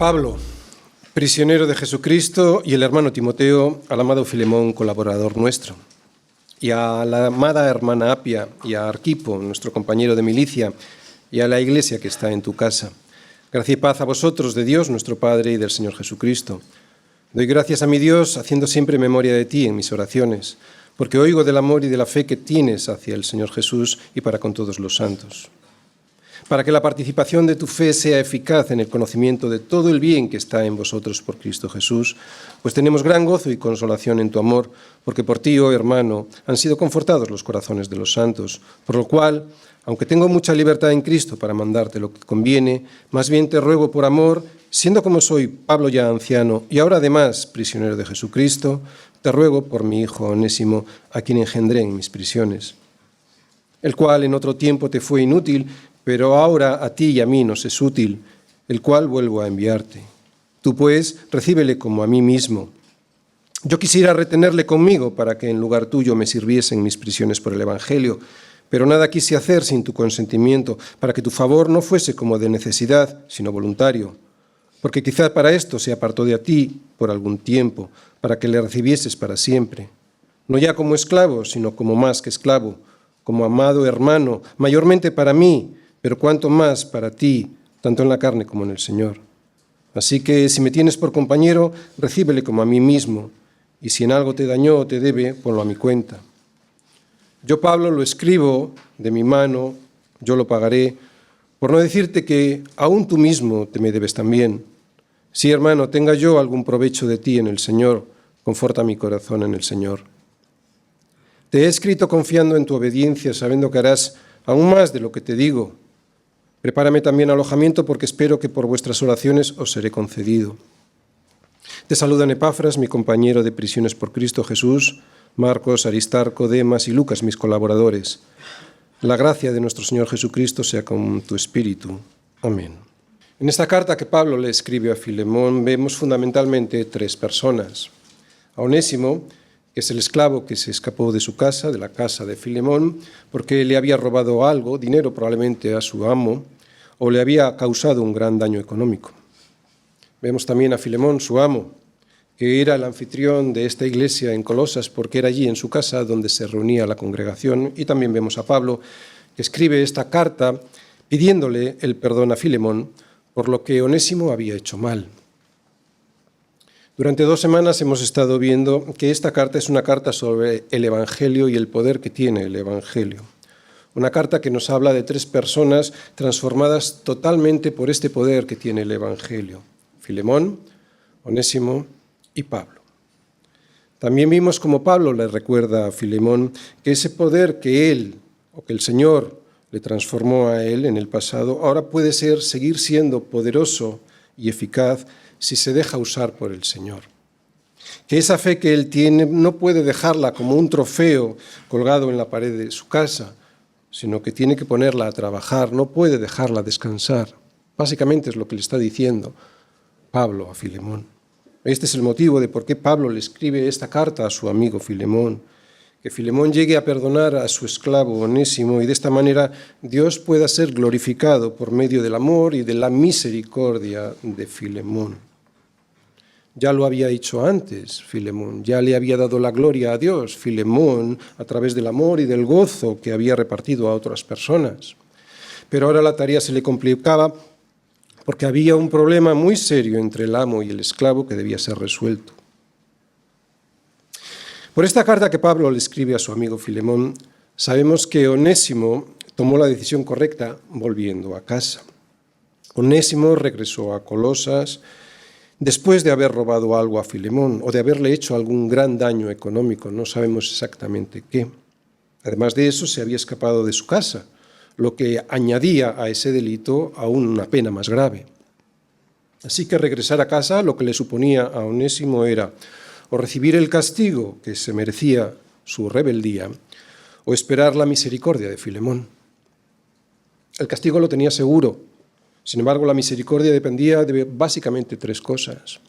Pablo, prisionero de Jesucristo, y el hermano Timoteo, al amado Filemón, colaborador nuestro, y a la amada hermana Apia, y a Arquipo, nuestro compañero de milicia, y a la iglesia que está en tu casa. Gracia y paz a vosotros, de Dios nuestro Padre y del Señor Jesucristo. Doy gracias a mi Dios, haciendo siempre memoria de ti en mis oraciones, porque oigo del amor y de la fe que tienes hacia el Señor Jesús y para con todos los santos. Para que la participación de tu fe sea eficaz en el conocimiento de todo el bien que está en vosotros por Cristo Jesús, pues tenemos gran gozo y consolación en tu amor, porque por ti, oh hermano, han sido confortados los corazones de los santos, por lo cual, aunque tengo mucha libertad en Cristo para mandarte lo que conviene, más bien te ruego por amor, siendo como soy Pablo ya anciano y ahora además prisionero de Jesucristo, te ruego por mi hijo Onésimo, a quien engendré en mis prisiones, el cual en otro tiempo te fue inútil, pero ahora a ti y a mí nos es útil, el cual vuelvo a enviarte. Tú, pues, recíbele como a mí mismo. Yo quisiera retenerle conmigo para que en lugar tuyo me sirviese en mis prisiones por el Evangelio, pero nada quise hacer sin tu consentimiento, para que tu favor no fuese como de necesidad, sino voluntario. Porque quizás para esto se apartó de a ti por algún tiempo, para que le recibieses para siempre. No ya como esclavo, sino como más que esclavo, como amado hermano, mayormente para mí, pero cuanto más para ti, tanto en la carne como en el Señor. Así que si me tienes por compañero, recíbele como a mí mismo, y si en algo te dañó o te debe, ponlo a mi cuenta. Yo, Pablo, lo escribo de mi mano, yo lo pagaré, por no decirte que aún tú mismo te me debes también. Si, hermano, tenga yo algún provecho de ti en el Señor, conforta mi corazón en el Señor. Te he escrito confiando en tu obediencia, sabiendo que harás aún más de lo que te digo. Prepárame también alojamiento, porque espero que por vuestras oraciones os seré concedido. Te saludan Epafras, mi compañero de prisiones por Cristo Jesús, Marcos, Aristarco, Demas y Lucas, mis colaboradores. La gracia de nuestro Señor Jesucristo sea con tu espíritu. Amén. En esta carta que Pablo le escribe a Filemón vemos fundamentalmente tres personas. A Onésimo, que es el esclavo que se escapó de su casa, de la casa de Filemón, porque le había robado algo, dinero probablemente a su amo, o le había causado un gran daño económico. Vemos también a Filemón, su amo, que era el anfitrión de esta iglesia en Colosas, porque era allí en su casa donde se reunía la congregación, y también vemos a Pablo, que escribe esta carta pidiéndole el perdón a Filemón por lo que Onésimo había hecho mal. Durante 2 semanas hemos estado viendo que esta carta es una carta sobre el Evangelio y el poder que tiene el Evangelio. Una carta que nos habla de 3 personas transformadas totalmente por este poder que tiene el Evangelio: Filemón, Onésimo y Pablo. También vimos como Pablo le recuerda a Filemón que ese poder que él, o que el Señor le transformó a él en el pasado, ahora puede seguir siendo poderoso y eficaz si se deja usar por el Señor. Que esa fe que él tiene no puede dejarla como un trofeo colgado en la pared de su casa, sino que tiene que ponerla a trabajar, no puede dejarla descansar. Básicamente es lo que le está diciendo Pablo a Filemón. Este es el motivo de por qué Pablo le escribe esta carta a su amigo Filemón. Que Filemón llegue a perdonar a su esclavo Onésimo y de esta manera Dios pueda ser glorificado por medio del amor y de la misericordia de Filemón. Ya lo había hecho antes Filemón, ya le había dado la gloria a Dios Filemón a través del amor y del gozo que había repartido a otras personas. Pero ahora la tarea se le complicaba porque había un problema muy serio entre el amo y el esclavo que debía ser resuelto. Por esta carta que Pablo le escribe a su amigo Filemón, sabemos que Onésimo tomó la decisión correcta volviendo a casa. Onésimo regresó a Colosas después de haber robado algo a Filemón o de haberle hecho algún gran daño económico, no sabemos exactamente qué. Además de eso, se había escapado de su casa, lo que añadía a ese delito aún una pena más grave. Así que regresar a casa lo que le suponía a Onésimo era o recibir el castigo que se merecía su rebeldía, o esperar la misericordia de Filemón. El castigo lo tenía seguro. Sin embargo, la misericordia dependía de básicamente 3 cosas: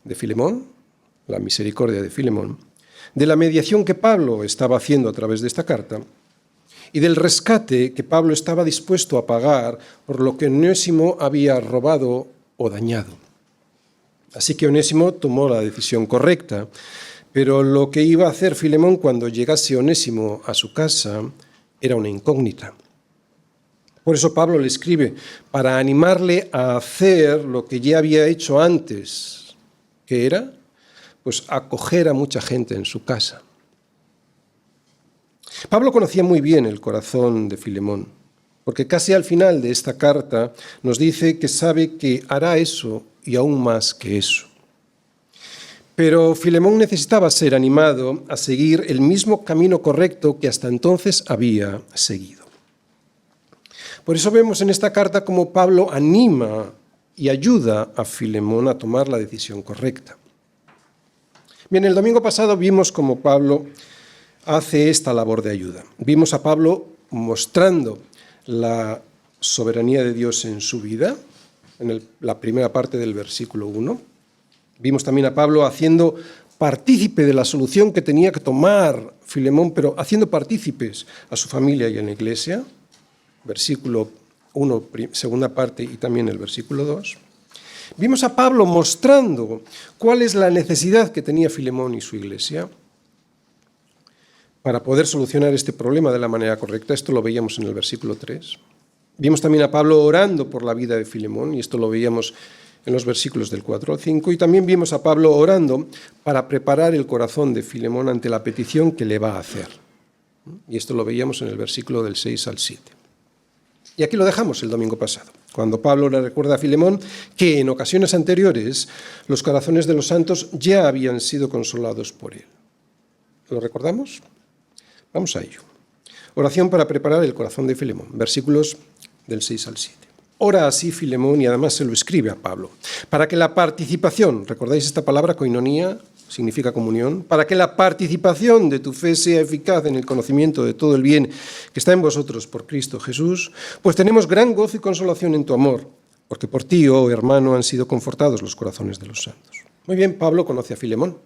de Filemón, la misericordia de Filemón, de la mediación que Pablo estaba haciendo a través de esta carta, y del rescate que Pablo estaba dispuesto a pagar por lo que Onésimo había robado o dañado. Así que Onésimo tomó la decisión correcta, pero lo que iba a hacer Filemón cuando llegase Onésimo a su casa era una incógnita. Por eso Pablo le escribe, para animarle a hacer lo que ya había hecho antes, que era, pues, acoger a mucha gente en su casa. Pablo conocía muy bien el corazón de Filemón, porque casi al final de esta carta nos dice que sabe que hará eso y aún más que eso. Pero Filemón necesitaba ser animado a seguir el mismo camino correcto que hasta entonces había seguido. Por eso vemos en esta carta cómo Pablo anima y ayuda a Filemón a tomar la decisión correcta. Bien, el domingo pasado vimos cómo Pablo hace esta labor de ayuda. Vimos a Pablo mostrando la soberanía de Dios en su vida, en la primera parte del versículo 1. Vimos también a Pablo haciendo partícipe de la solución que tenía que tomar Filemón, pero haciendo partícipes a su familia y a la iglesia. Versículo 1, segunda parte, y también el versículo 2. Vimos a Pablo mostrando cuál es la necesidad que tenía Filemón y su iglesia para poder solucionar este problema de la manera correcta. Esto lo veíamos en el versículo 3. Vimos también a Pablo orando por la vida de Filemón, y esto lo veíamos en los versículos del 4 al 5. Y también vimos a Pablo orando para preparar el corazón de Filemón ante la petición que le va a hacer. Y esto lo veíamos en el versículo del 6 al 7. Y aquí lo dejamos el domingo pasado, cuando Pablo le recuerda a Filemón que en ocasiones anteriores los corazones de los santos ya habían sido consolados por él. ¿Lo recordamos? Vamos a ello. Oración para preparar el corazón de Filemón, versículos del 6 al 7. Ora así Filemón, y además se lo escribe a Pablo, para que la participación, ¿recordáis esta palabra, koinonía? Significa comunión, para que la participación de tu fe sea eficaz en el conocimiento de todo el bien que está en vosotros por Cristo Jesús, pues tenemos gran gozo y consolación en tu amor, porque por ti, oh hermano, han sido confortados los corazones de los santos. Muy bien, Pablo conoce a Filemón.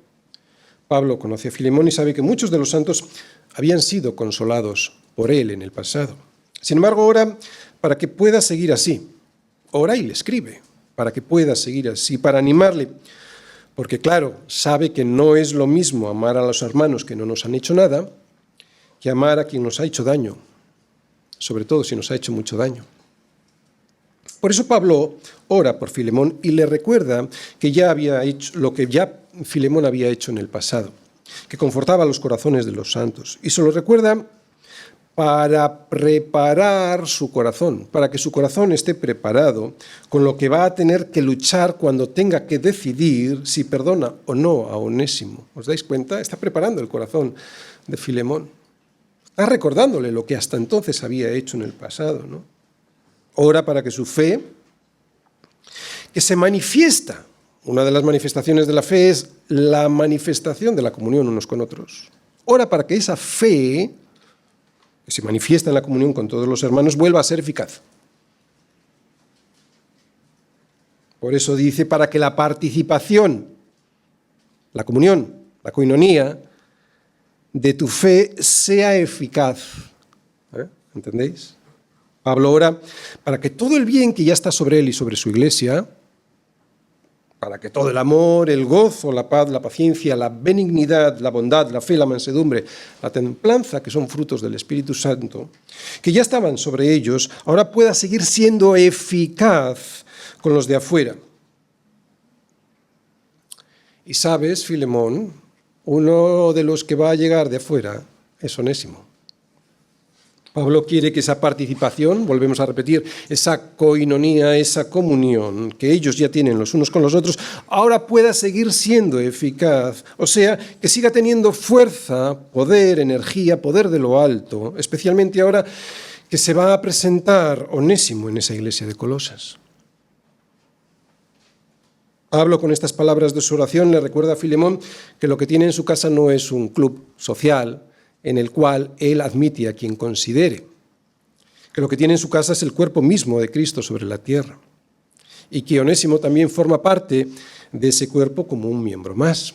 Pablo conoce a Filemón y sabe que muchos de los santos habían sido consolados por él en el pasado. Sin embargo, ora para que pueda seguir así. Ora y le escribe para que pueda seguir así, para animarle. Porque claro, sabe que no es lo mismo amar a los hermanos que no nos han hecho nada que amar a quien nos ha hecho daño, sobre todo si nos ha hecho mucho daño. Por eso Pablo ora por Filemón y le recuerda que ya había hecho lo que ya Filemón había hecho en el pasado, que confortaba los corazones de los santos. Y se lo recuerda para preparar su corazón, para que su corazón esté preparado con lo que va a tener que luchar cuando tenga que decidir si perdona o no a Onésimo. ¿Os dais cuenta? Está preparando el corazón de Filemón. Está recordándole lo que hasta entonces había hecho en el pasado, ¿no? Ora para que su fe, que se manifiesta, una de las manifestaciones de la fe es la manifestación de la comunión unos con otros. Ora para que esa fe que se manifiesta en la comunión con todos los hermanos, vuelva a ser eficaz. Por eso dice, para que la participación, la comunión, la koinonía, de tu fe sea eficaz. ¿Entendéis? Pablo ora para que todo el bien que ya está sobre él y sobre su iglesia, para que todo el amor, el gozo, la paz, la paciencia, la benignidad, la bondad, la fe, la mansedumbre, la templanza, que son frutos del Espíritu Santo, que ya estaban sobre ellos, ahora pueda seguir siendo eficaz con los de afuera. Y sabes, Filemón, uno de los que va a llegar de afuera es Onésimo. Pablo quiere que esa participación, volvemos a repetir, esa koinonía, esa comunión que ellos ya tienen los unos con los otros, ahora pueda seguir siendo eficaz. O sea, que siga teniendo fuerza, poder, energía, poder de lo alto, especialmente ahora que se va a presentar Onésimo en esa iglesia de Colosas. Pablo, con estas palabras de su oración, le recuerda a Filemón que lo que tiene en su casa no es un club social, en el cual él admite a quien considere, que lo que tiene en su casa es el cuerpo mismo de Cristo sobre la tierra, y que Onésimo también forma parte de ese cuerpo como un miembro más.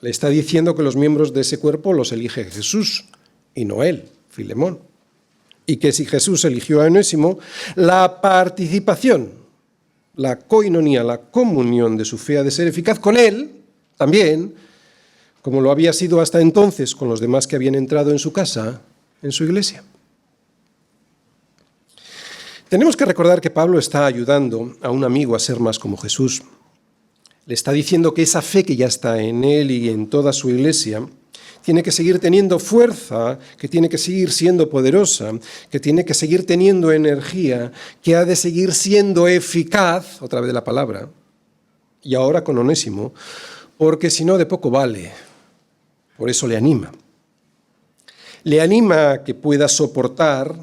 Le está diciendo que los miembros de ese cuerpo los elige Jesús, y no él, Filemón, y que si Jesús eligió a Onésimo, la participación la koinonía, la comunión de su fe ha de ser eficaz con él también, como lo había sido hasta entonces con los demás que habían entrado en su casa, en su iglesia. Tenemos que recordar que Pablo está ayudando a un amigo a ser más como Jesús. Le está diciendo que esa fe que ya está en él y en toda su iglesia tiene que seguir teniendo fuerza, que tiene que seguir siendo poderosa, que tiene que seguir teniendo energía, que ha de seguir siendo eficaz, otra vez la palabra, y ahora con Onésimo, porque si no de poco vale. Por eso le anima. Le anima a que pueda soportar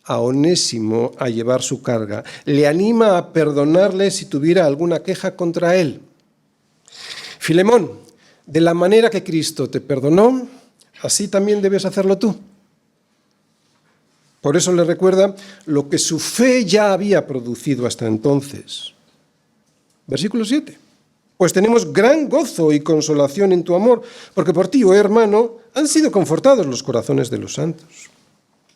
a Onésimo a llevar su carga. Le anima a perdonarle si tuviera alguna queja contra él. Filemón, de la manera que Cristo te perdonó, así también debes hacerlo tú. Por eso le recuerda lo que su fe ya había producido hasta entonces. Versículo 7. Pues tenemos gran gozo y consolación en tu amor, porque por ti, oh hermano, han sido confortados los corazones de los santos.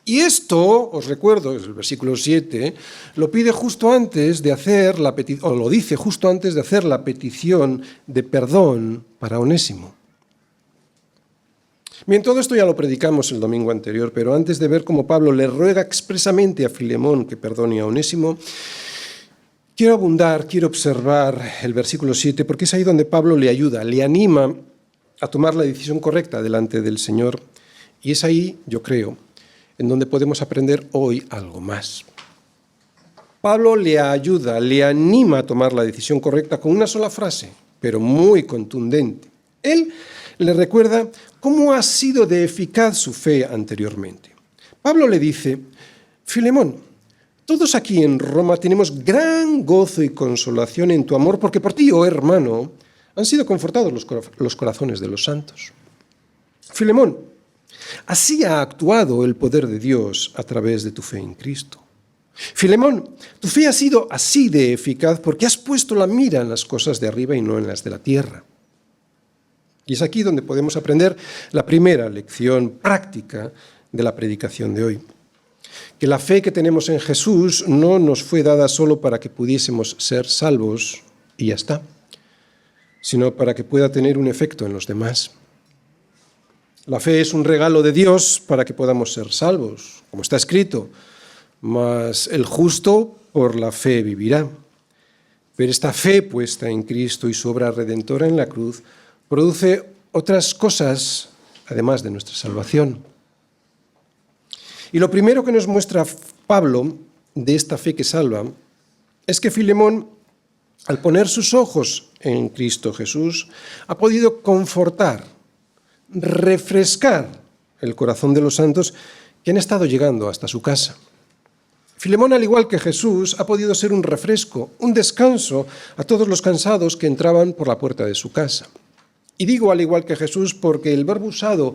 Y esto, os recuerdo, es el versículo 7, lo pide justo antes de hacer la petición, o lo dice justo antes de hacer la petición de perdón para Onésimo. Bien, todo esto ya lo predicamos el domingo anterior, pero antes de ver cómo Pablo le ruega expresamente a Filemón que perdone a Onésimo, quiero observar el versículo 7, porque es ahí donde Pablo le ayuda, le anima a tomar la decisión correcta delante del Señor. Y es ahí, yo creo, en donde podemos aprender hoy algo más. Pablo le ayuda, le anima a tomar la decisión correcta con una sola frase, pero muy contundente. Él le recuerda cómo ha sido de eficaz su fe anteriormente. Pablo le dice, Filemón, todos aquí en Roma tenemos gran gozo y consolación en tu amor, porque por ti, oh hermano, han sido confortados los corazones de los santos. Filemón, así ha actuado el poder de Dios a través de tu fe en Cristo. Filemón, tu fe ha sido así de eficaz porque has puesto la mira en las cosas de arriba y no en las de la tierra. Y es aquí donde podemos aprender la primera lección práctica de la predicación de hoy. Que la fe que tenemos en Jesús no nos fue dada solo para que pudiésemos ser salvos y ya está, sino para que pueda tener un efecto en los demás. La fe es un regalo de Dios para que podamos ser salvos, como está escrito, mas el justo por la fe vivirá. Pero esta fe puesta en Cristo y su obra redentora en la cruz produce otras cosas, además de nuestra salvación. Y lo primero que nos muestra Pablo de esta fe que salva es que Filemón, al poner sus ojos en Cristo Jesús, ha podido confortar, refrescar el corazón de los santos que han estado llegando hasta su casa. Filemón, al igual que Jesús, ha podido ser un refresco, un descanso a todos los cansados que entraban por la puerta de su casa. Y digo al igual que Jesús porque el verbo usado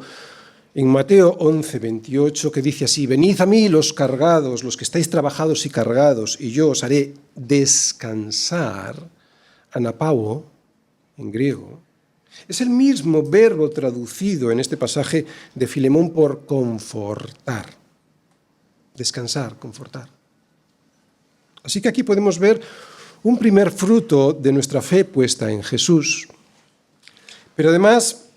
en Mateo 11:28, que dice así, venid a mí los cargados, los que estáis trabajados y cargados, y yo os haré descansar, anapao, en griego, es el mismo verbo traducido en este pasaje de Filemón por confortar. Descansar, confortar. Así que aquí podemos ver un primer fruto de nuestra fe puesta en Jesús. Pero además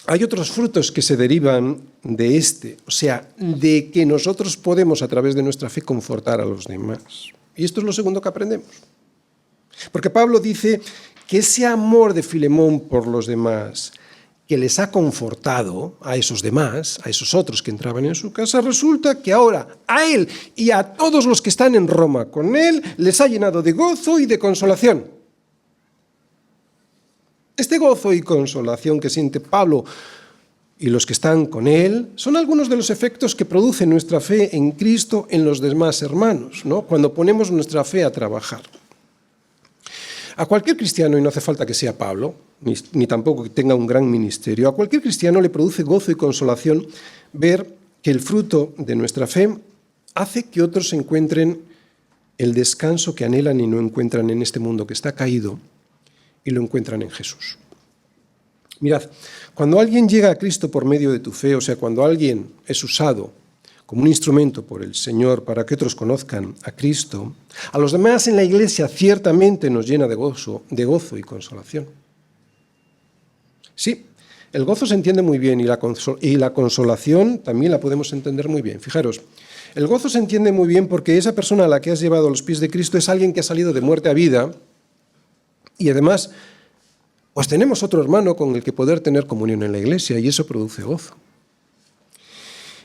hay otros frutos que se derivan de este, o sea, de que nosotros podemos a través de nuestra fe confortar a los demás. Y esto es lo segundo que aprendemos. Porque Pablo dice que ese amor de Filemón por los demás, que les ha confortado a esos demás, a esos otros que entraban en su casa, resulta que ahora a él y a todos los que están en Roma con él les ha llenado de gozo y de consolación. Este gozo y consolación que siente Pablo y los que están con él son algunos de los efectos que produce nuestra fe en Cristo en los demás hermanos, ¿no? Cuando ponemos nuestra fe a trabajar. A cualquier cristiano, y no hace falta que sea Pablo, ni tampoco que tenga un gran ministerio, a cualquier cristiano le produce gozo y consolación ver que el fruto de nuestra fe hace que otros encuentren el descanso que anhelan y no encuentran en este mundo que está caído, y lo encuentran en Jesús. Mirad, cuando alguien llega a Cristo por medio de tu fe, o sea, cuando alguien es usado como un instrumento por el Señor para que otros conozcan a Cristo, a los demás en la Iglesia ciertamente nos llena de gozo y consolación. Sí, el gozo se entiende muy bien y la consolación también la podemos entender muy bien. Fijaros, el gozo se entiende muy bien porque esa persona a la que has llevado a los pies de Cristo es alguien que ha salido de muerte a vida y además pues tenemos otro hermano con el que poder tener comunión en la Iglesia y eso produce gozo.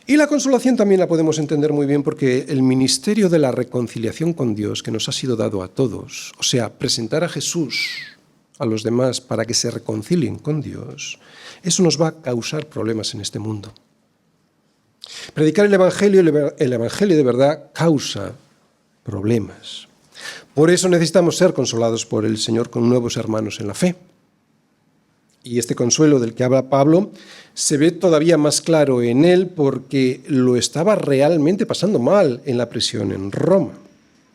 Y la consolación también la podemos entender muy bien porque el ministerio de la reconciliación con Dios que nos ha sido dado a todos, o sea, presentar a Jesús a los demás para que se reconcilien con Dios, eso nos va a causar problemas en este mundo. Predicar el Evangelio de verdad causa problemas. Por eso necesitamos ser consolados por el Señor con nuevos hermanos en la fe. Y este consuelo del que habla Pablo se ve todavía más claro en él porque lo estaba realmente pasando mal en la prisión en Roma,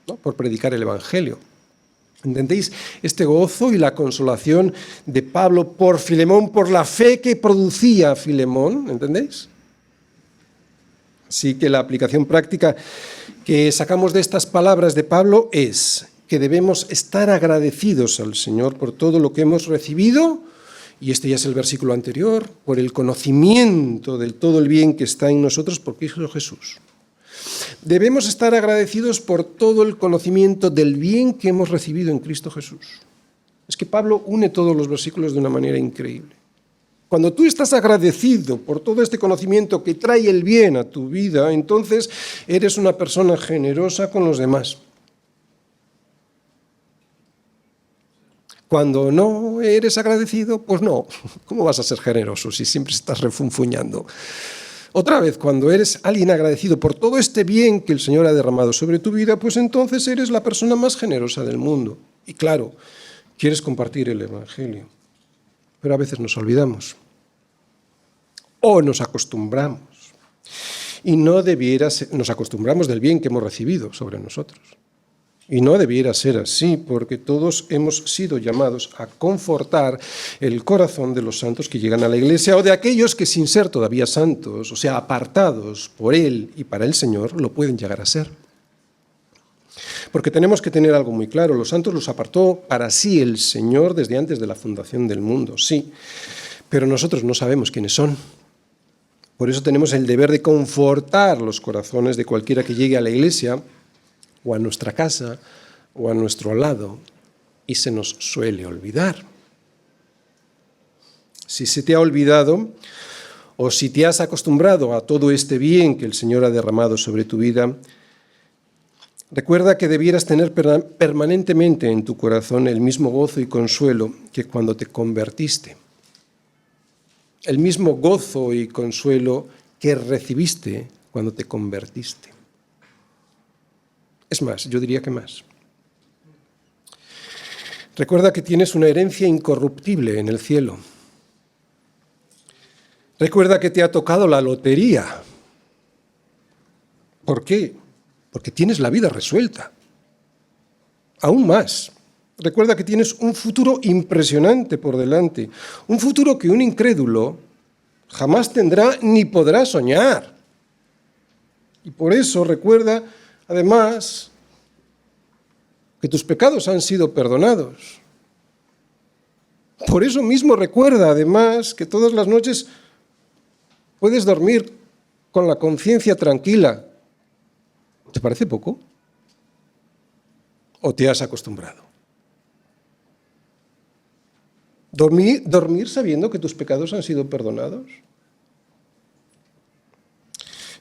¿no? Por predicar el Evangelio. ¿Entendéis? Este gozo y la consolación de Pablo por Filemón, por la fe que producía Filemón, ¿entendéis? Así que la aplicación práctica que sacamos de estas palabras de Pablo es que debemos estar agradecidos al Señor por todo lo que hemos recibido, y este ya es el versículo anterior, por el conocimiento del todo el bien que está en nosotros por Cristo Jesús. Debemos estar agradecidos por todo el conocimiento del bien que hemos recibido en Cristo Jesús. Es que Pablo une todos los versículos de una manera increíble. Cuando tú estás agradecido por todo este conocimiento que trae el bien a tu vida, entonces eres una persona generosa con los demás. Cuando no eres agradecido, pues no. ¿Cómo vas a ser generoso si siempre estás refunfuñando? Otra vez, cuando eres alguien agradecido por todo este bien que el Señor ha derramado sobre tu vida, pues entonces eres la persona más generosa del mundo. Y claro, quieres compartir el Evangelio, pero a veces nos olvidamos o nos acostumbramos. Y no debiera ser, nos acostumbramos del bien que hemos recibido sobre nosotros. Y no debiera ser así, porque todos hemos sido llamados a confortar el corazón de los santos que llegan a la Iglesia o de aquellos que sin ser todavía santos, o sea, apartados por Él y para el Señor, lo pueden llegar a ser. Porque tenemos que tener algo muy claro, los santos los apartó para sí el Señor desde antes de la fundación del mundo, sí, pero nosotros no sabemos quiénes son. Por eso tenemos el deber de confortar los corazones de cualquiera que llegue a la Iglesia, o a nuestra casa, o a nuestro lado, y se nos suele olvidar. Si se te ha olvidado, o si te has acostumbrado a todo este bien que el Señor ha derramado sobre tu vida, recuerda que debieras tener permanentemente en tu corazón el mismo gozo y consuelo que cuando te convertiste. El mismo gozo y consuelo que recibiste cuando te convertiste. Es más, yo diría que más. Recuerda que tienes una herencia incorruptible en el cielo. Recuerda que te ha tocado la lotería. ¿Por qué? Porque tienes la vida resuelta. Aún más. Recuerda que tienes un futuro impresionante por delante. Un futuro que un incrédulo jamás tendrá ni podrá soñar. Y por eso recuerda, además, que tus pecados han sido perdonados. Por eso mismo recuerda, además, que todas las noches puedes dormir con la conciencia tranquila. ¿Te parece poco? ¿O te has acostumbrado? ¿Dormir sabiendo que tus pecados han sido perdonados?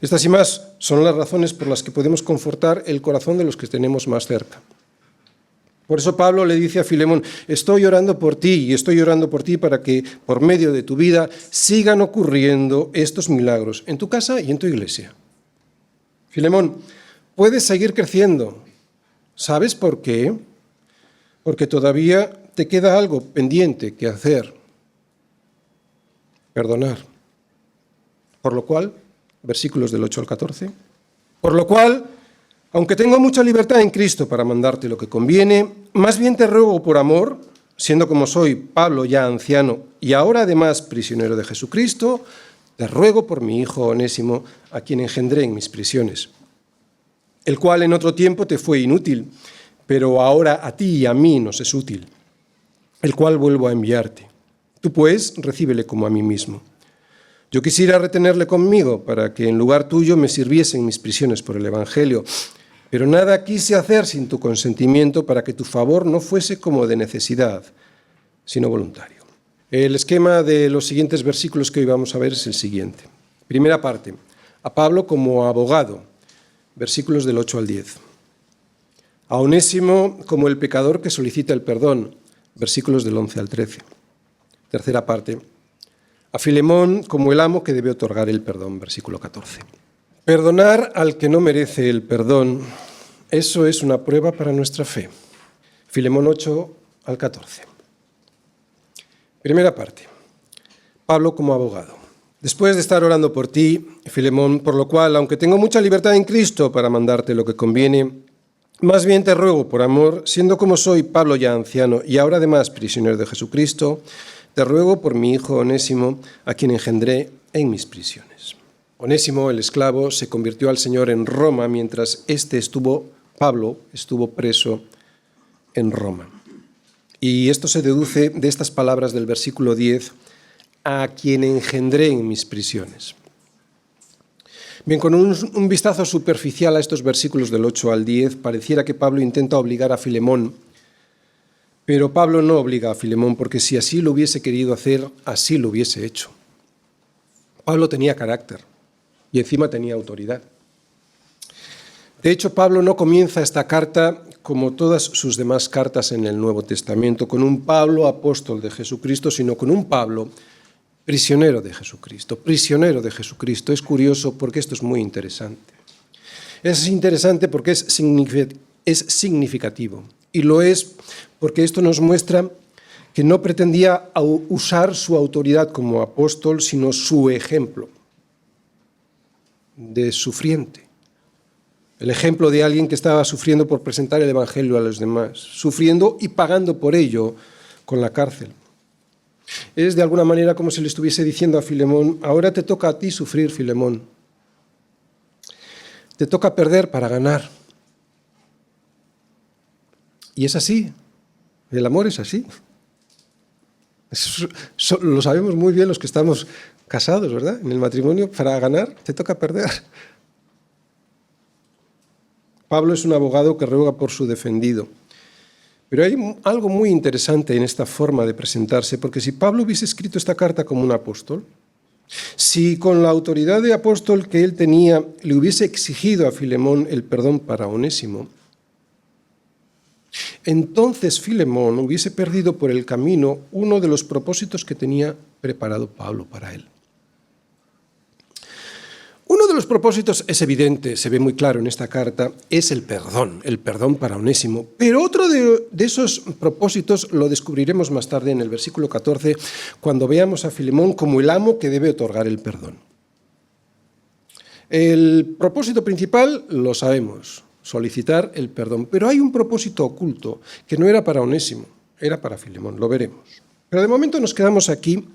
Estas y más son las razones por las que podemos confortar el corazón de los que tenemos más cerca. Por eso Pablo le dice a Filemón, estoy orando por ti y estoy orando por ti para que por medio de tu vida sigan ocurriendo estos milagros en tu casa y en tu iglesia. Filemón, puedes seguir creciendo. ¿Sabes por qué? Porque todavía te queda algo pendiente que hacer. Perdonar. Por lo cual, versículos del 8 al 14, por lo cual, aunque tengo mucha libertad en Cristo para mandarte lo que conviene, más bien te ruego por amor, siendo como soy Pablo ya anciano y ahora además prisionero de Jesucristo, Te ruego por mi hijo Onésimo, a quien engendré en mis prisiones, el cual en otro tiempo te fue inútil, pero ahora a ti y a mí nos es útil, el cual vuelvo a enviarte. Tú, pues, recíbele como a mí mismo. Yo quisiera retenerle conmigo para que en lugar tuyo me sirviese en mis prisiones por el Evangelio, pero nada quise hacer sin tu consentimiento para que tu favor no fuese como de necesidad, sino voluntario. El esquema de los siguientes versículos que hoy vamos a ver es el siguiente. Primera parte, a Pablo como abogado, versículos del 8 al 10. A Onésimo como el pecador que solicita el perdón, versículos del 11 al 13. Tercera parte, a Filemón como el amo que debe otorgar el perdón, versículo 14. Perdonar al que no merece el perdón, eso es una prueba para nuestra fe. Filemón 8 al 14. Primera parte, Pablo como abogado. Después de estar orando por ti, Filemón, por lo cual, aunque tengo mucha libertad en Cristo para mandarte lo que conviene, más bien te ruego por amor, siendo como soy Pablo ya anciano y ahora además prisionero de Jesucristo, te ruego por mi hijo Onésimo, a quien engendré en mis prisiones. Onésimo, el esclavo, se convirtió al Señor en Roma mientras Pablo estuvo preso en Roma. Y esto se deduce de estas palabras del versículo 10, a quien engendré en mis prisiones. Bien, con un vistazo superficial a estos versículos del 8 al 10, pareciera que Pablo intenta obligar a Filemón, pero Pablo no obliga a Filemón, porque si así lo hubiese querido hacer, así lo hubiese hecho. Pablo tenía carácter y encima tenía autoridad. De hecho, Pablo no comienza esta carta como todas sus demás cartas en el Nuevo Testamento, con un Pablo apóstol de Jesucristo, sino con un Pablo prisionero de Jesucristo. Prisionero de Jesucristo. Es curioso porque esto es muy interesante. Es interesante porque es significativo. Y lo es porque esto nos muestra que no pretendía usar su autoridad como apóstol, sino su ejemplo de sufriente. El ejemplo de alguien que estaba sufriendo por presentar el Evangelio a los demás, sufriendo y pagando por ello con la cárcel. Es de alguna manera como si le estuviese diciendo a Filemón, ahora te toca a ti sufrir, Filemón. Te toca perder para ganar. Y es así, el amor es así. Lo sabemos muy bien los que estamos casados, ¿verdad? En el matrimonio, para ganar te toca perder. Pablo es un abogado que ruega por su defendido. Pero hay algo muy interesante en esta forma de presentarse, porque si Pablo hubiese escrito esta carta como un apóstol, si con la autoridad de apóstol que él tenía le hubiese exigido a Filemón el perdón para Onésimo, entonces Filemón hubiese perdido por el camino uno de los propósitos que tenía preparado Pablo para él. Uno de los propósitos es evidente, se ve muy claro en esta carta, es el perdón para Onésimo. Pero otro de esos propósitos lo descubriremos más tarde en el versículo 14, cuando veamos a Filemón como el amo que debe otorgar el perdón. El propósito principal lo sabemos, solicitar el perdón. Pero hay un propósito oculto que no era para Onésimo, era para Filemón, lo veremos. Pero de momento nos quedamos aquí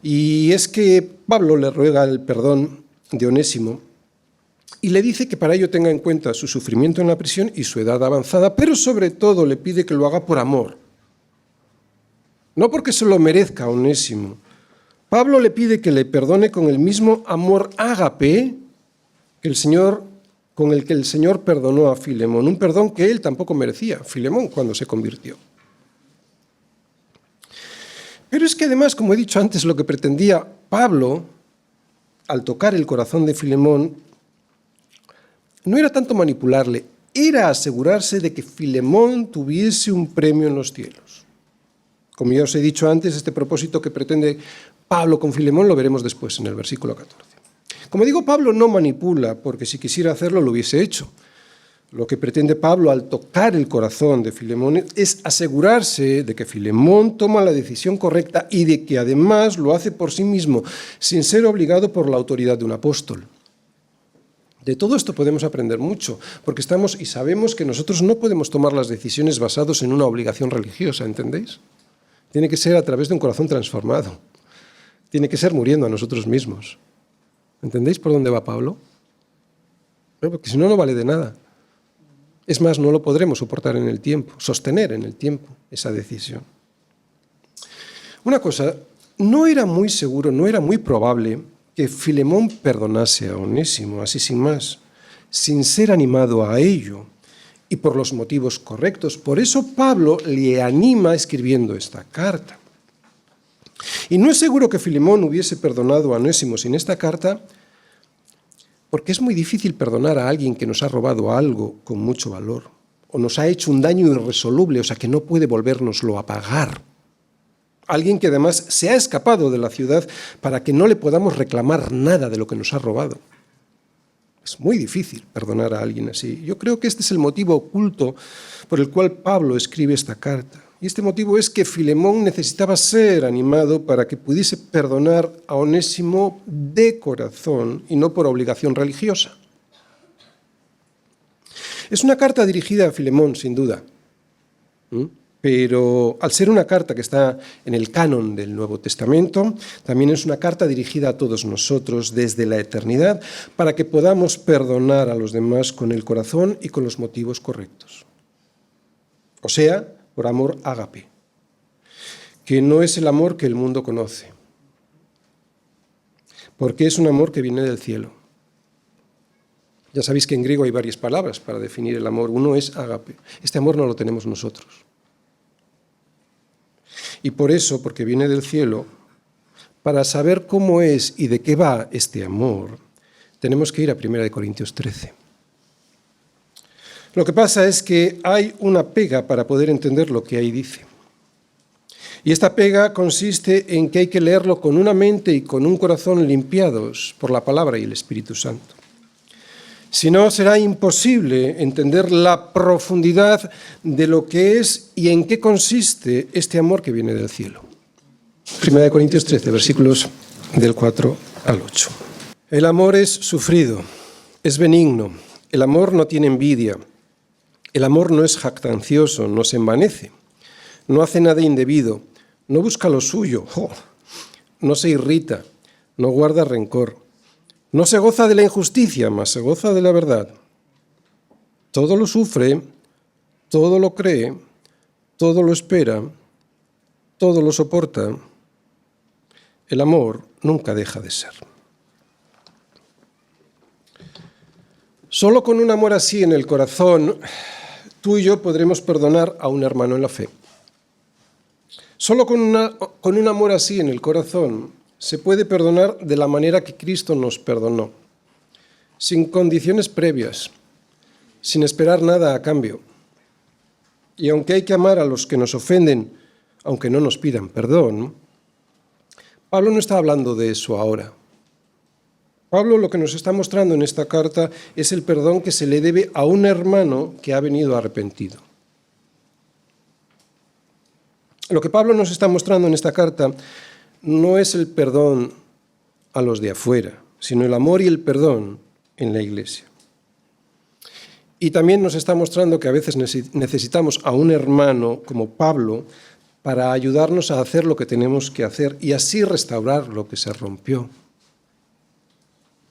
y es que Pablo le ruega el perdón de Onésimo y le dice que para ello tenga en cuenta su sufrimiento en la prisión y su edad avanzada, pero sobre todo le pide que lo haga por amor. No porque se lo merezca Onésimo. Pablo le pide que le perdone con el mismo amor ágape con el que el Señor perdonó a Filemón, un perdón que él tampoco merecía, Filemón, cuando se convirtió. Pero es que además, como he dicho antes, lo que pretendía Pablo, al tocar el corazón de Filemón, no era tanto manipularle, era asegurarse de que Filemón tuviese un premio en los cielos. Como ya os he dicho antes, este propósito que pretende Pablo con Filemón lo veremos después en el versículo 14. Como digo, Pablo no manipula, porque si quisiera hacerlo lo hubiese hecho. Lo que pretende Pablo al tocar el corazón de Filemón es asegurarse de que Filemón toma la decisión correcta y de que además lo hace por sí mismo, sin ser obligado por la autoridad de un apóstol. De todo esto podemos aprender mucho, porque estamos y sabemos que nosotros no podemos tomar las decisiones basados en una obligación religiosa, ¿entendéis? Tiene que ser a través de un corazón transformado. tiene que ser muriendo a nosotros mismos. ¿Entendéis por dónde va Pablo? Porque si no, no vale de nada. Es más, no lo podremos soportar en el tiempo, sostener en el tiempo esa decisión. Una cosa, no era muy seguro, no era muy probable que Filemón perdonase a Onésimo, así sin más, sin ser animado a ello y por los motivos correctos. Por eso Pablo le anima escribiendo esta carta. Y no es seguro que Filemón hubiese perdonado a Onésimo sin esta carta, porque es muy difícil perdonar a alguien que nos ha robado algo con mucho valor o nos ha hecho un daño irresoluble, o sea, que no puede volvérnoslo a pagar. Alguien que además se ha escapado de la ciudad para que no le podamos reclamar nada de lo que nos ha robado. Es muy difícil perdonar a alguien así. Yo creo que este es el motivo oculto por el cual Pablo escribe esta carta. Y este motivo es que Filemón necesitaba ser animado para que pudiese perdonar a Onésimo de corazón y no por obligación religiosa. Es una carta dirigida a Filemón, sin duda. Pero al ser una carta que está en el canon del Nuevo Testamento, también es una carta dirigida a todos nosotros desde la eternidad para que podamos perdonar a los demás con el corazón y con los motivos correctos. O sea, por amor ágape, que no es el amor que el mundo conoce, porque es un amor que viene del cielo. Ya sabéis que en griego hay varias palabras para definir el amor. Uno es ágape. Este amor no lo tenemos nosotros. Y por eso, porque viene del cielo, para saber cómo es y de qué va este amor, tenemos que ir a 1 Corintios 13. Lo que pasa es que hay una pega para poder entender lo que ahí dice. Y esta pega consiste en que hay que leerlo con una mente y con un corazón limpiados por la palabra y el Espíritu Santo. Si no, será imposible entender la profundidad de lo que es y en qué consiste este amor que viene del cielo. 1 Corintios 13, versículos del 4 al 8. El amor es sufrido, es benigno, el amor no tiene envidia, el amor no es jactancioso, no se envanece, no hace nada indebido, no busca lo suyo, no se irrita, no guarda rencor. No se goza de la injusticia, mas se goza de la verdad. Todo lo sufre, todo lo cree, todo lo espera, todo lo soporta. El amor nunca deja de ser. Solo con un amor así en el corazón, tú y yo podremos perdonar a un hermano en la fe. Solo con un amor así en el corazón, se puede perdonar de la manera que Cristo nos perdonó, sin condiciones previas, sin esperar nada a cambio. Y aunque hay que amar a los que nos ofenden, aunque no nos pidan perdón, Pablo no está hablando de eso ahora. Pablo lo que nos está mostrando en esta carta es el perdón que se le debe a un hermano que ha venido arrepentido. Lo que Pablo nos está mostrando en esta carta no es el perdón a los de afuera, sino el amor y el perdón en la Iglesia. Y también nos está mostrando que a veces necesitamos a un hermano como Pablo para ayudarnos a hacer lo que tenemos que hacer y así restaurar lo que se rompió.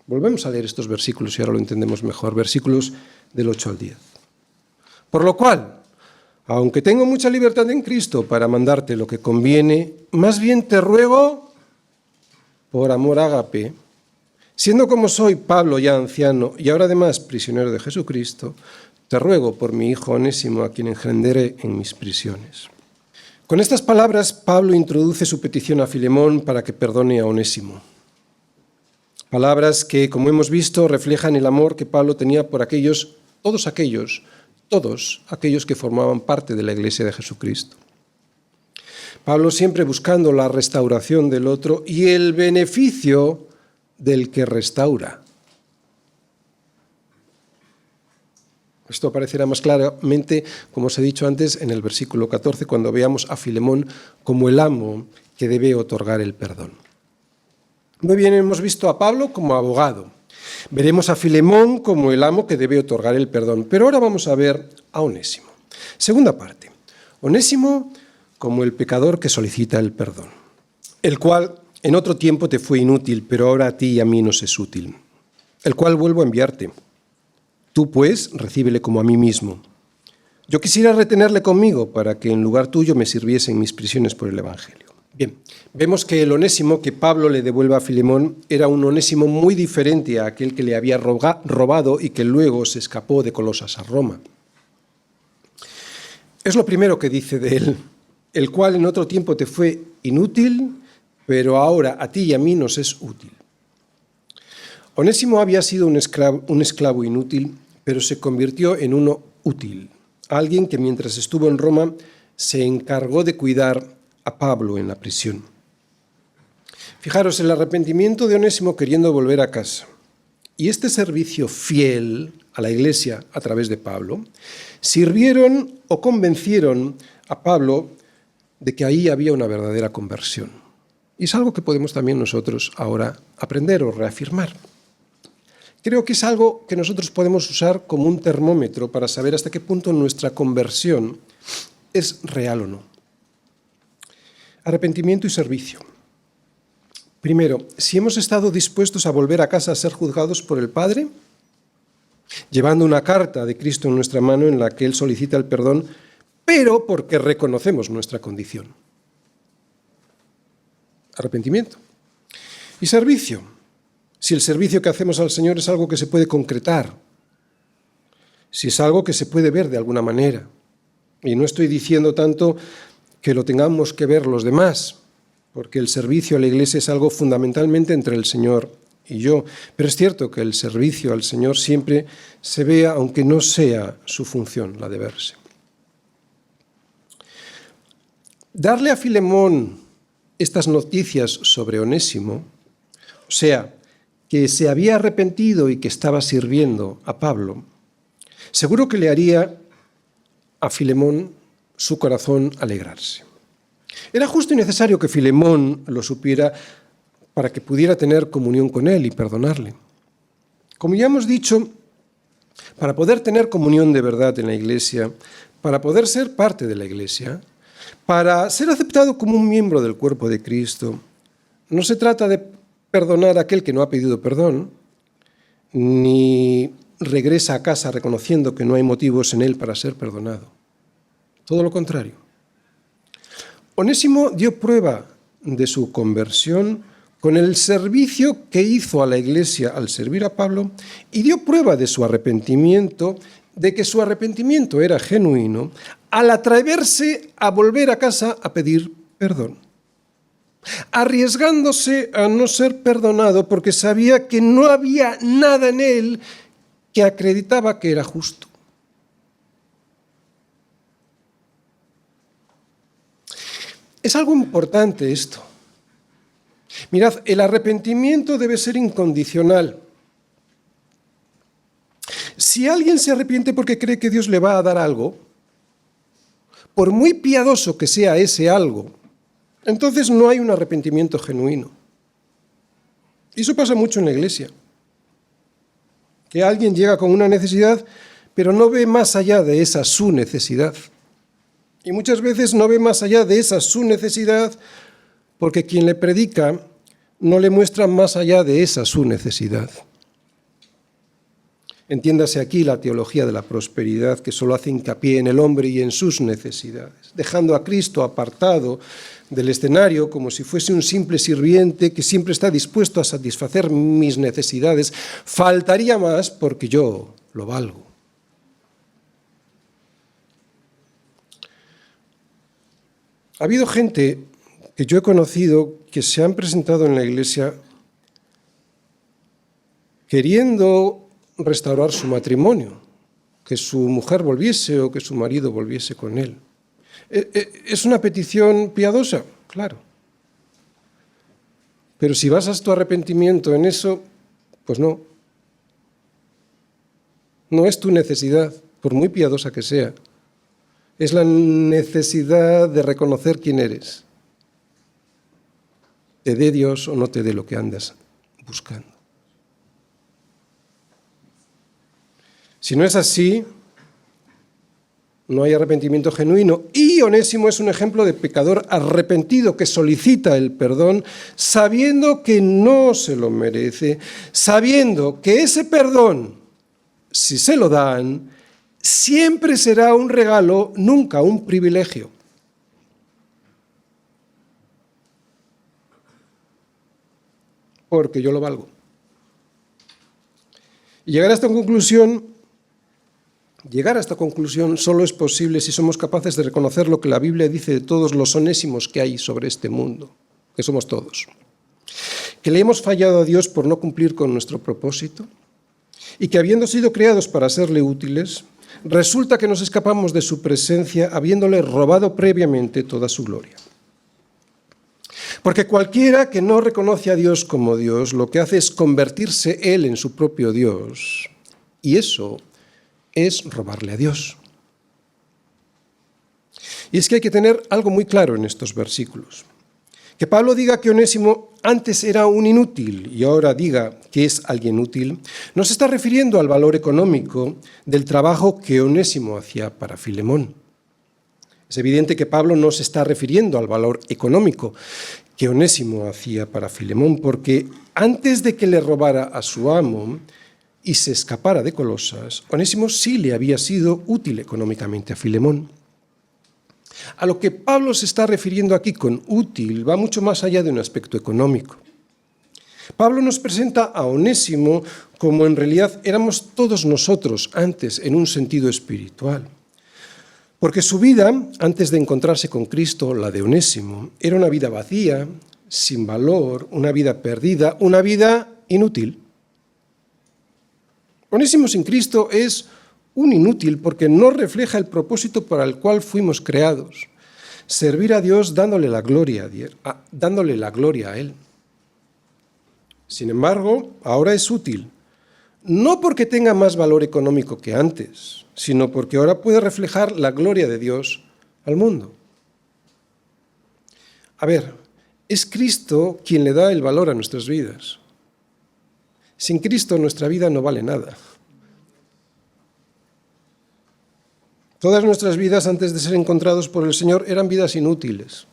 Volvemos a leer estos versículos y ahora lo entendemos mejor, versículos del 8 al 10. Por lo cual, aunque tengo mucha libertad en Cristo para mandarte lo que conviene, más bien te ruego, por amor ágape, siendo como soy Pablo ya anciano y ahora además prisionero de Jesucristo, te ruego por mi hijo Onésimo, a quien engendraré en mis prisiones. Con estas palabras, Pablo introduce su petición a Filemón para que perdone a Onésimo. Palabras que, como hemos visto, reflejan el amor que Pablo tenía por todos aquellos que formaban parte de la Iglesia de Jesucristo. Pablo siempre buscando la restauración del otro y el beneficio del que restaura. Esto aparecerá más claramente, como os he dicho antes, en el versículo 14, cuando veamos a Filemón como el amo que debe otorgar el perdón. Muy bien, hemos visto a Pablo como abogado. Veremos a Filemón como el amo que debe otorgar el perdón. Pero ahora vamos a ver a Onésimo. Segunda parte. Onésimo como el pecador que solicita el perdón, el cual en otro tiempo te fue inútil, pero ahora a ti y a mí nos es útil, el cual vuelvo a enviarte. Tú, pues, recíbele como a mí mismo. Yo quisiera retenerle conmigo para que en lugar tuyo me sirviese en mis prisiones por el Evangelio. Bien, vemos que el Onésimo que Pablo le devuelve a Filemón era un Onésimo muy diferente a aquel que le había robado y que luego se escapó de Colosas a Roma. Es lo primero que dice de él, el cual en otro tiempo te fue inútil, pero ahora a ti y a mí nos es útil. Onésimo había sido un esclavo inútil, pero se convirtió en uno útil, alguien que mientras estuvo en Roma se encargó de cuidar a Pablo en la prisión. Fijaros, el arrepentimiento de Onésimo queriendo volver a casa y este servicio fiel a la Iglesia a través de Pablo sirvieron o convencieron a Pablo de que ahí había una verdadera conversión. Y es algo que podemos también nosotros ahora aprender o reafirmar. Creo que es algo que nosotros podemos usar como un termómetro para saber hasta qué punto nuestra conversión es real o no. Arrepentimiento y servicio. Primero, si hemos estado dispuestos a volver a casa a ser juzgados por el Padre, llevando una carta de Cristo en nuestra mano en la que Él solicita el perdón, pero porque reconocemos nuestra condición. Arrepentimiento. Y servicio. Si el servicio que hacemos al Señor es algo que se puede concretar, si es algo que se puede ver de alguna manera. Y no estoy diciendo tanto que lo tengamos que ver los demás, porque el servicio a la Iglesia es algo fundamentalmente entre el Señor y yo. Pero es cierto que el servicio al Señor siempre se vea, aunque no sea su función la de verse. Darle a Filemón estas noticias sobre Onésimo, o sea, que se había arrepentido y que estaba sirviendo a Pablo, seguro que le haría a Filemón su corazón alegrarse. Era justo y necesario que Filemón lo supiera para que pudiera tener comunión con él y perdonarle. Como ya hemos dicho, para poder tener comunión de verdad en la Iglesia, para poder ser parte de la Iglesia, para ser aceptado como un miembro del cuerpo de Cristo, no se trata de perdonar a aquel que no ha pedido perdón, ni regresa a casa reconociendo que no hay motivos en él para ser perdonado. Todo lo contrario. Onésimo dio prueba de su conversión con el servicio que hizo a la Iglesia al servir a Pablo y dio prueba de su arrepentimiento, de que su arrepentimiento era genuino, al atreverse a volver a casa a pedir perdón, arriesgándose a no ser perdonado porque sabía que no había nada en él que acreditaba que era justo. Es algo importante esto. Mirad, el arrepentimiento debe ser incondicional. Si alguien se arrepiente porque cree que Dios le va a dar algo, por muy piadoso que sea ese algo, entonces no hay un arrepentimiento genuino. Y eso pasa mucho en la Iglesia. Que alguien llega con una necesidad, pero no ve más allá de esa su necesidad. Y muchas veces no ve más allá de esa su necesidad porque quien le predica no le muestra más allá de esa su necesidad. Entiéndase aquí la teología de la prosperidad que solo hace hincapié en el hombre y en sus necesidades, dejando a Cristo apartado del escenario como si fuese un simple sirviente que siempre está dispuesto a satisfacer mis necesidades. Faltaría más porque yo lo valgo. Ha habido gente que yo he conocido que se han presentado en la Iglesia queriendo restaurar su matrimonio, que su mujer volviese o que su marido volviese con él. ¿Es una petición piadosa? Claro. Pero si basas tu arrepentimiento en eso, pues no. No es tu necesidad, por muy piadosa que sea. Es la necesidad de reconocer quién eres. Te dé Dios o no te dé lo que andas buscando. Si no es así, no hay arrepentimiento genuino. Y Onésimo es un ejemplo de pecador arrepentido que solicita el perdón sabiendo que no se lo merece, sabiendo que ese perdón, si se lo dan, siempre será un regalo, nunca un privilegio. Porque yo lo valgo. Y llegar a esta conclusión solo es posible si somos capaces de reconocer lo que la Biblia dice de todos los onésimos que hay sobre este mundo, que somos todos. Que le hemos fallado a Dios por no cumplir con nuestro propósito y que habiendo sido creados para serle útiles, resulta que nos escapamos de su presencia habiéndole robado previamente toda su gloria. Porque cualquiera que no reconoce a Dios como Dios, lo que hace es convertirse él en su propio Dios. Y eso es robarle a Dios. Y es que hay que tener algo muy claro en estos versículos. Que Pablo diga que Onésimo antes era un inútil y ahora diga que es alguien útil, no se está refiriendo al valor económico del trabajo que Onésimo hacía para Filemón. Es evidente que Pablo no se está refiriendo al valor económico que Onésimo hacía para Filemón, porque antes de que le robara a su amo y se escapara de Colosas, Onésimo sí le había sido útil económicamente a Filemón. A lo que Pablo se está refiriendo aquí con útil va mucho más allá de un aspecto económico. Pablo nos presenta a Onésimo como en realidad éramos todos nosotros antes en un sentido espiritual. Porque su vida, antes de encontrarse con Cristo, la de Onésimo, era una vida vacía, sin valor, una vida perdida, una vida inútil. Onésimo sin Cristo es un inútil porque no refleja el propósito para el cual fuimos creados, servir a Dios dándole la gloria a Él. Sin embargo, ahora es útil, no porque tenga más valor económico que antes, sino porque ahora puede reflejar la gloria de Dios al mundo. A ver, es Cristo quien le da el valor a nuestras vidas. Sin Cristo nuestra vida no vale nada. Todas nuestras vidas antes de ser encontrados por el Señor eran vidas inútiles.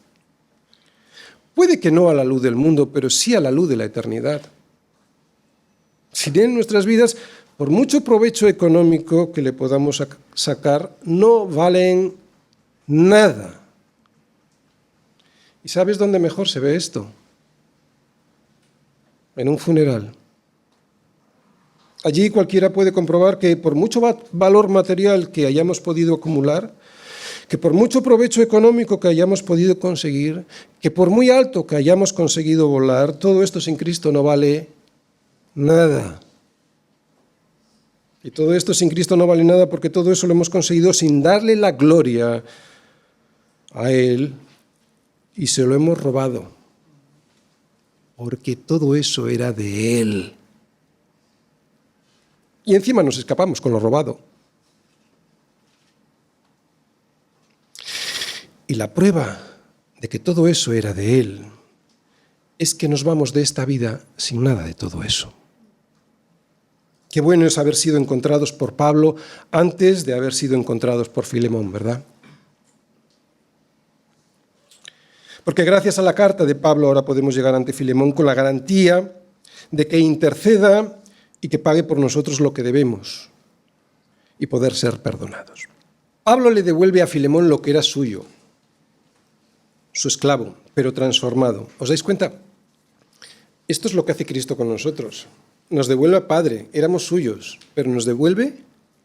Puede que no a la luz del mundo, pero sí a la luz de la eternidad. Sin Él nuestras vidas, por mucho provecho económico que le podamos sacar, no valen nada. ¿Y sabes dónde mejor se ve esto? En un funeral. Allí cualquiera puede comprobar que por mucho valor material que hayamos podido acumular, que por mucho provecho económico que hayamos podido conseguir, que por muy alto que hayamos conseguido volar, todo esto sin Cristo no vale nada. Y todo esto sin Cristo no vale nada porque todo eso lo hemos conseguido sin darle la gloria a Él y se lo hemos robado. Porque todo eso era de Él. Y encima nos escapamos con lo robado. Y la prueba de que todo eso era de Él es que nos vamos de esta vida sin nada de todo eso. Qué bueno es haber sido encontrados por Pablo antes de haber sido encontrados por Filemón, ¿verdad? Porque gracias a la carta de Pablo ahora podemos llegar ante Filemón con la garantía de que interceda y que pague por nosotros lo que debemos y poder ser perdonados. Pablo le devuelve a Filemón lo que era suyo, su esclavo, pero transformado. ¿Os dais cuenta? Esto es lo que hace Cristo con nosotros. Nos devuelve al Padre, éramos suyos, pero nos devuelve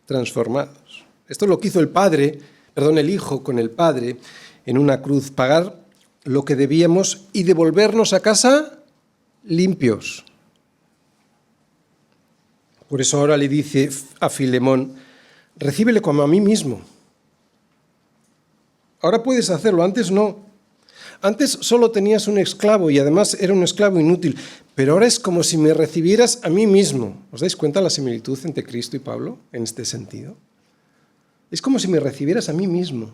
transformados. Esto es lo que hizo el Hijo con el Padre en una cruz, pagar lo que debíamos y devolvernos a casa limpios. Por eso ahora le dice a Filemón, recíbele como a mí mismo. Ahora puedes hacerlo, antes no. Antes solo tenías un esclavo y además era un esclavo inútil, pero ahora es como si me recibieras a mí mismo. ¿Os dais cuenta la similitud entre Cristo y Pablo en este sentido? Es como si me recibieras a mí mismo.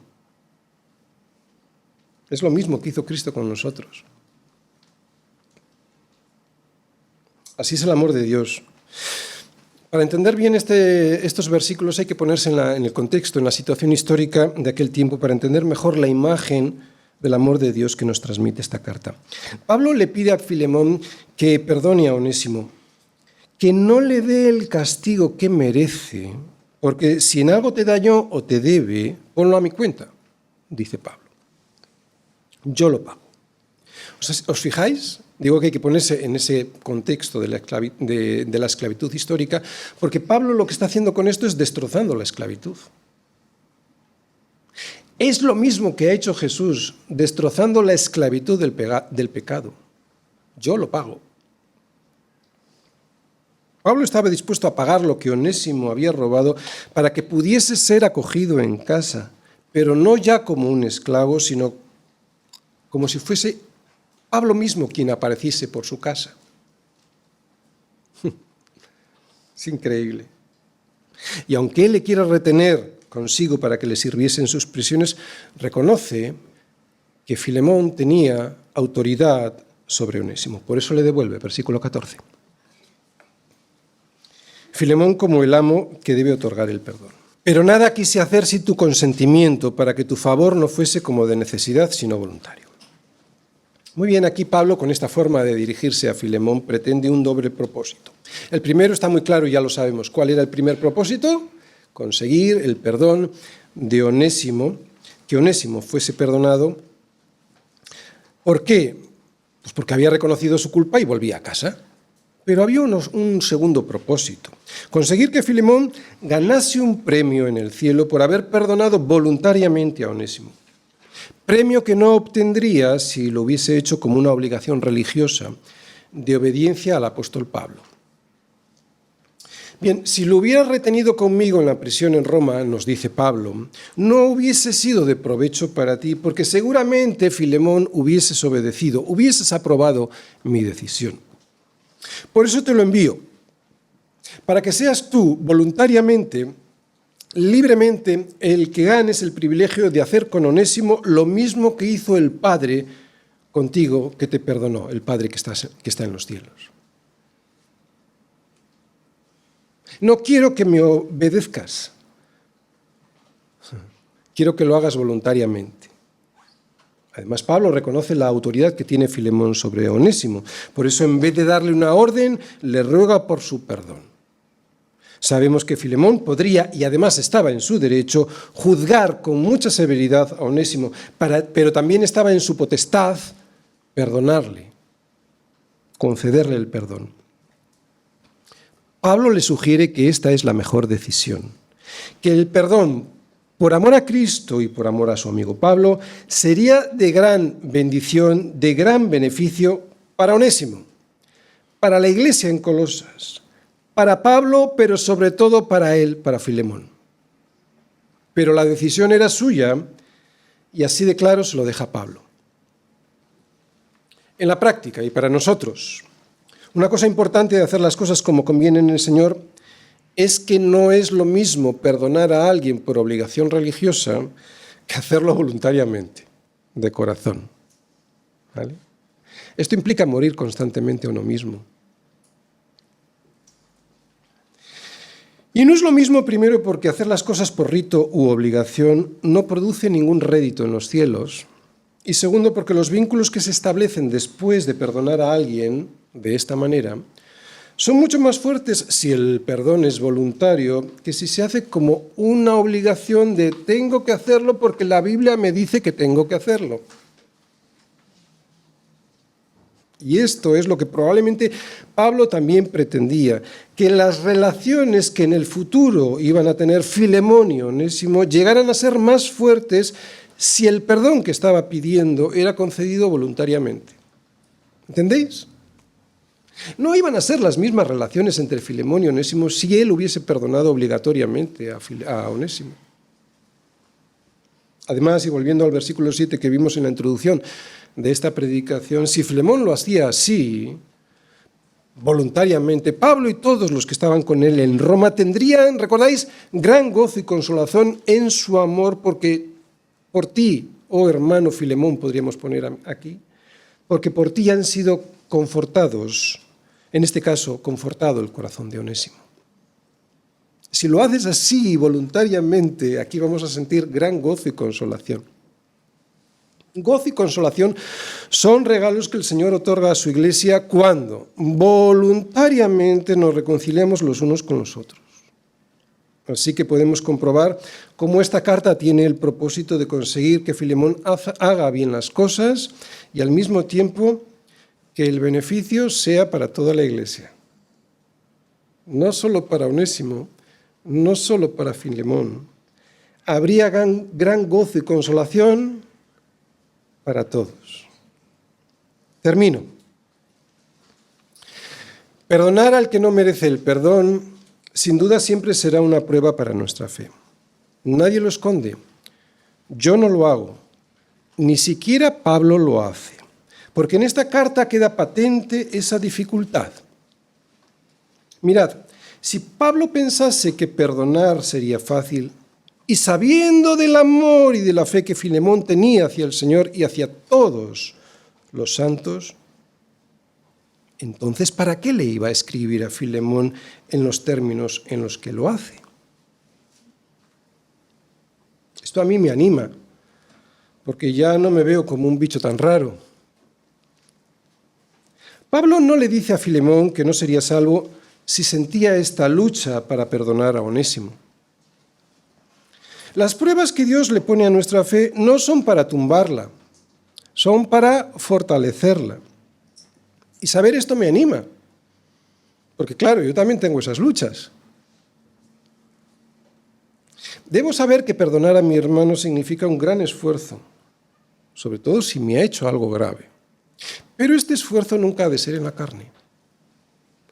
Es lo mismo que hizo Cristo con nosotros. Así es el amor de Dios. Para entender bien estos versículos hay que ponerse en el contexto, en la situación histórica de aquel tiempo, para entender mejor la imagen del amor de Dios que nos transmite esta carta. Pablo le pide a Filemón que perdone a Onésimo, que no le dé el castigo que merece, porque si en algo te dañó o te debe, ponlo a mi cuenta, dice Pablo. Yo lo pago. ¿Os fijáis? Digo que hay que ponerse en ese contexto de la esclavitud histórica, porque Pablo lo que está haciendo con esto es destrozando la esclavitud. Es lo mismo que ha hecho Jesús, destrozando la esclavitud del pecado. Yo lo pago. Pablo estaba dispuesto a pagar lo que Onésimo había robado para que pudiese ser acogido en casa, pero no ya como un esclavo, sino como si fuese Pablo mismo quien apareciese por su casa. Es increíble. Y aunque él le quiera retener consigo para que le sirviese en sus prisiones, reconoce que Filemón tenía autoridad sobre Onésimo. Por eso le devuelve, versículo 14. Filemón como el amo que debe otorgar el perdón. Pero nada quise hacer sin tu consentimiento, para que tu favor no fuese como de necesidad, sino voluntario. Muy bien, aquí Pablo, con esta forma de dirigirse a Filemón, pretende un doble propósito. El primero está muy claro y ya lo sabemos. ¿Cuál era el primer propósito? Conseguir el perdón de Onésimo, que Onésimo fuese perdonado. ¿Por qué? Pues porque había reconocido su culpa y volvía a casa. Pero había un segundo propósito: conseguir que Filemón ganase un premio en el cielo por haber perdonado voluntariamente a Onésimo. Premio que no obtendría si lo hubiese hecho como una obligación religiosa de obediencia al apóstol Pablo. Bien, si lo hubiera retenido conmigo en la prisión en Roma, nos dice Pablo, no hubiese sido de provecho para ti, porque seguramente, Filemón, hubieses obedecido, hubieses aprobado mi decisión. Por eso te lo envío, para que seas tú voluntariamente, libremente, el que ganes el privilegio de hacer con Onésimo lo mismo que hizo el Padre contigo, que te perdonó, el Padre que está en los cielos. No quiero que me obedezcas, quiero que lo hagas voluntariamente. Además, Pablo reconoce la autoridad que tiene Filemón sobre Onésimo. Por eso, en vez de darle una orden, le ruega por su perdón. Sabemos que Filemón podría, y además estaba en su derecho, juzgar con mucha severidad a Onésimo, pero también estaba en su potestad perdonarle, concederle el perdón. Pablo le sugiere que esta es la mejor decisión, que el perdón por amor a Cristo y por amor a su amigo Pablo, sería de gran bendición, de gran beneficio para Onésimo, para la iglesia en Colosas, para Pablo, pero sobre todo para él, para Filemón. Pero la decisión era suya y así de claro se lo deja Pablo. En la práctica y para nosotros, una cosa importante de hacer las cosas como conviene en el Señor es que no es lo mismo perdonar a alguien por obligación religiosa que hacerlo voluntariamente, de corazón. ¿Vale? Esto implica morir constantemente a uno mismo. Y no es lo mismo, primero, porque hacer las cosas por rito u obligación no produce ningún rédito en los cielos, y segundo, porque los vínculos que se establecen después de perdonar a alguien de esta manera son mucho más fuertes si el perdón es voluntario que si se hace como una obligación de tengo que hacerlo porque la Biblia me dice que tengo que hacerlo. Y esto es lo que probablemente Pablo también pretendía, que las relaciones que en el futuro iban a tener Filemón y Onésimo llegaran a ser más fuertes si el perdón que estaba pidiendo era concedido voluntariamente. ¿Entendéis? No iban a ser las mismas relaciones entre Filemón y Onésimo si él hubiese perdonado obligatoriamente a Onésimo. Además, y volviendo al versículo 7 que vimos en la introducción de esta predicación, si Filemón lo hacía así, voluntariamente, Pablo y todos los que estaban con él en Roma tendrían, ¿recordáis?, gran gozo y consolación en su amor, porque por ti, oh hermano Filemón, podríamos poner aquí, porque por ti han sido confortados, en este caso, confortado el corazón de Onésimo. Si lo haces así, voluntariamente, aquí vamos a sentir gran gozo y consolación. Gozo y consolación son regalos que el Señor otorga a su Iglesia cuando voluntariamente nos reconciliamos los unos con los otros. Así que podemos comprobar cómo esta carta tiene el propósito de conseguir que Filemón haga bien las cosas y al mismo tiempo que el beneficio sea para toda la Iglesia. No solo para Onésimo, no solo para Filemón. Habría gran gozo y consolación para todos. Termino. Perdonar al que no merece el perdón, sin duda siempre será una prueba para nuestra fe. Nadie lo esconde. Yo no lo hago. Ni siquiera Pablo lo hace. Porque en esta carta queda patente esa dificultad. Mirad, si Pablo pensase que perdonar sería fácil, y sabiendo del amor y de la fe que Filemón tenía hacia el Señor y hacia todos los santos, entonces, ¿para qué le iba a escribir a Filemón en los términos en los que lo hace? Esto a mí me anima, porque ya no me veo como un bicho tan raro. Pablo no le dice a Filemón que no sería salvo si sentía esta lucha para perdonar a Onésimo. Las pruebas que Dios le pone a nuestra fe no son para tumbarla, son para fortalecerla. Y saber esto me anima, porque claro, yo también tengo esas luchas. Debo saber que perdonar a mi hermano significa un gran esfuerzo, sobre todo si me ha hecho algo grave. Pero este esfuerzo nunca ha de ser en la carne.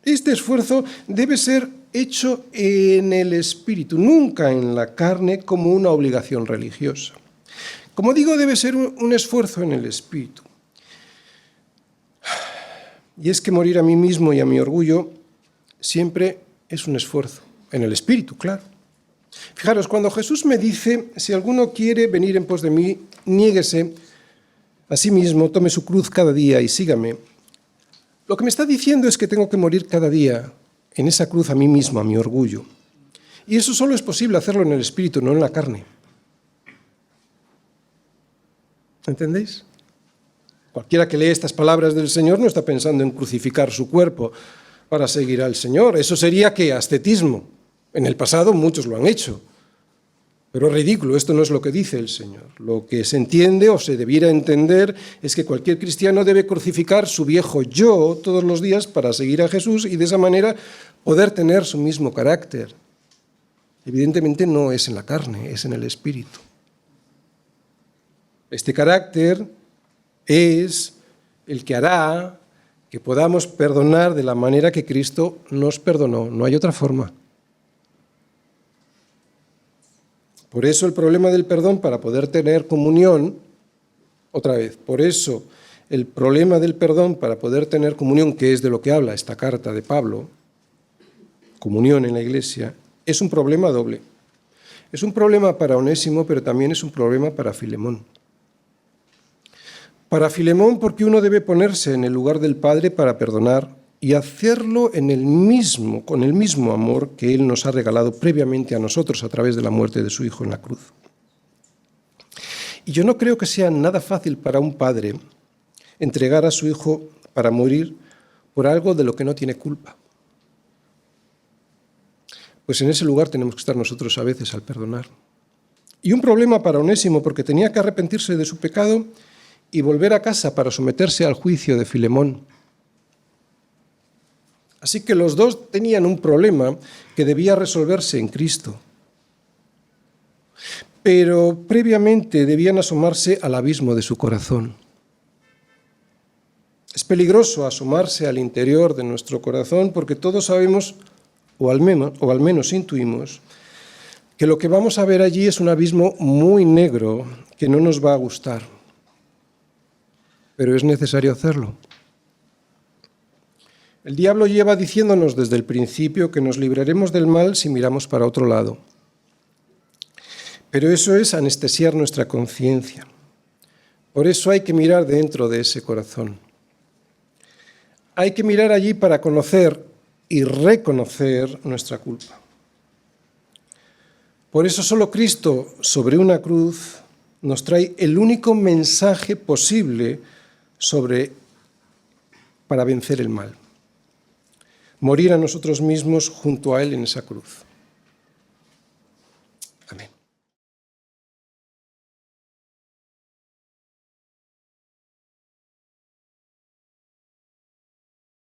Este esfuerzo debe ser hecho en el espíritu, nunca en la carne como una obligación religiosa. Como digo, debe ser un esfuerzo en el espíritu. Y es que morir a mí mismo y a mi orgullo siempre es un esfuerzo, en el espíritu, claro. Fijaros, cuando Jesús me dice, si alguno quiere venir en pos de mí, niéguese a sí mismo, tome su cruz cada día y sígame. Lo que me está diciendo es que tengo que morir cada día en esa cruz a mí mismo, a mi orgullo. Y eso solo es posible hacerlo en el espíritu, no en la carne. ¿Entendéis? Cualquiera que lee estas palabras del Señor no está pensando en crucificar su cuerpo para seguir al Señor. Eso sería ¿qué? Ascetismo. En el pasado muchos lo han hecho. Pero es ridículo, esto no es lo que dice el Señor. Lo que se entiende o se debiera entender es que cualquier cristiano debe crucificar su viejo yo todos los días para seguir a Jesús y de esa manera poder tener su mismo carácter. Evidentemente no es en la carne, es en el espíritu. Este carácter es el que hará que podamos perdonar de la manera que Cristo nos perdonó. No hay otra forma. Por eso el problema del perdón para poder tener comunión, otra vez, por eso el problema del perdón para poder tener comunión, que es de lo que habla esta carta de Pablo, comunión en la Iglesia, es un problema doble. Es un problema para Onésimo, pero también es un problema para Filemón. Para Filemón, porque uno debe ponerse en el lugar del Padre para perdonar y hacerlo con el mismo amor que Él nos ha regalado previamente a nosotros a través de la muerte de su Hijo en la cruz. Y yo no creo que sea nada fácil para un padre entregar a su hijo para morir por algo de lo que no tiene culpa. Pues en ese lugar tenemos que estar nosotros a veces al perdonar. Y un problema para Onésimo, porque tenía que arrepentirse de su pecado y volver a casa para someterse al juicio de Filemón. Así que los dos tenían un problema que debía resolverse en Cristo. Pero previamente debían asomarse al abismo de su corazón. Es peligroso asomarse al interior de nuestro corazón porque todos sabemos, o al menos intuimos, que lo que vamos a ver allí es un abismo muy negro que no nos va a gustar. Pero es necesario hacerlo. El diablo lleva diciéndonos desde el principio que nos libraremos del mal si miramos para otro lado. Pero eso es anestesiar nuestra conciencia. Por eso hay que mirar dentro de ese corazón. Hay que mirar allí para conocer y reconocer nuestra culpa. Por eso solo Cristo sobre una cruz nos trae el único mensaje posible para vencer el mal. Morir a nosotros mismos junto a Él en esa cruz.